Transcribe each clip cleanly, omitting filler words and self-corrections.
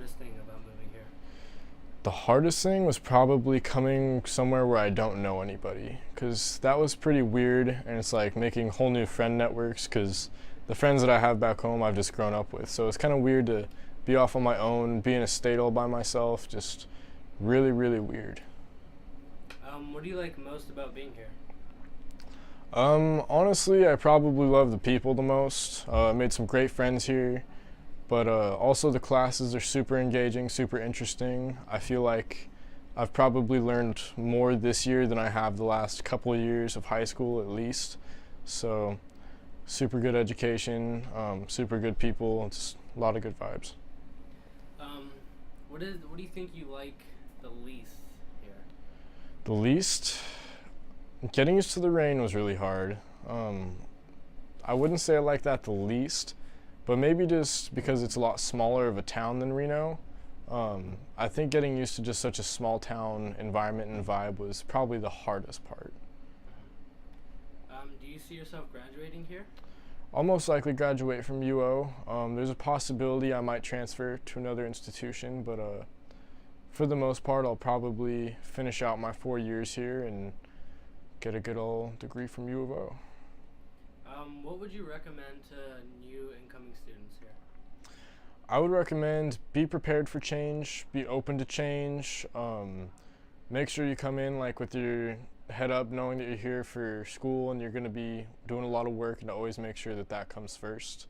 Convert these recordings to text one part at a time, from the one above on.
hardest thing about moving here? The hardest thing was probably coming somewhere where I don't know anybody, because that was pretty weird, and it's like making whole new friend networks, because the friends that I have back home I've just grown up with. So it's kind of weird to be off on my own, be in a state all by myself, just really, really weird. What do you like most about being here? Honestly, I probably love the people the most. I made some great friends here, but also the classes are super engaging, super interesting. I feel like I've probably learned more this year than I have the last couple of years of high school at least. So super good education, super good people, it's a lot of good vibes. Um, what do you think you like the least here? The least, getting used to the rain was really hard. Um, I wouldn't say I like that the least, but maybe just because it's a lot smaller of a town than Reno. I think getting used to just such a small town environment and vibe was probably the hardest part. Do you see yourself graduating here? I'll most likely graduate from UO. There's a possibility I might transfer to another institution, but for the most part, I'll probably finish out my 4 years here and get a good old degree from U of O. What would you recommend to new incoming students here? I would recommend be prepared for change, be open to change. Make sure you come in like with your head up, knowing that you're here for school and you're going to be doing a lot of work, and to always make sure that that comes first.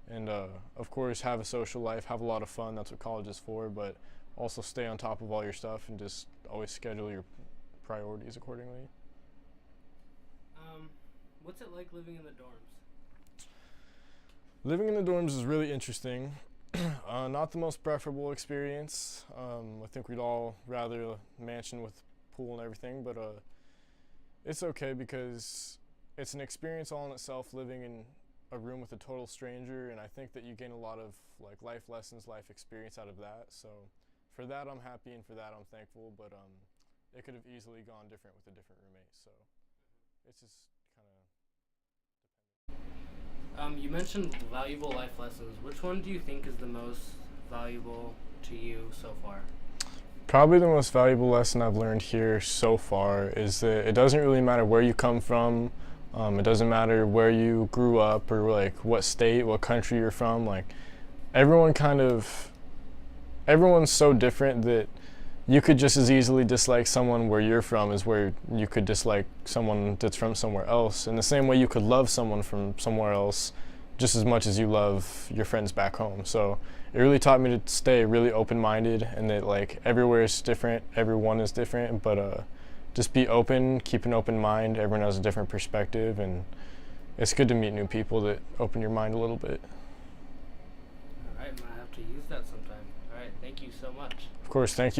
And of course, have a social life, have a lot of fun. That's what college is for. But also stay on top of all your stuff and just always schedule your priorities accordingly. What's it like living in the dorms? Living in the dorms is really interesting. Not the most preferable experience. I think we'd all rather a mansion with pool and everything, but it's okay because it's an experience all in itself, living in a room with a total stranger, and I think that you gain a lot of like life lessons, life experience out of that. So for that I'm happy, and for that I'm thankful, but it could have easily gone different with a different roommate, so it's just kind of. You mentioned valuable life lessons. Which one do you think is the most valuable to you so far? Probably the most valuable lesson I've learned here so far is that it doesn't really matter where you come from. It doesn't matter where you grew up or like what state, what country you're from. Like everyone everyone's so different that you could just as easily dislike someone where you're from as where you could dislike someone that's from somewhere else. In the same way you could love someone from somewhere else just as much as you love your friends back home. So it really taught me to stay really open-minded, and that like everywhere is different, everyone is different, but just be open, keep an open mind. Everyone has a different perspective, and it's good to meet new people that open your mind a little bit. All right, I might have to use that sometime. All right, thank you so much. Of course, thank you.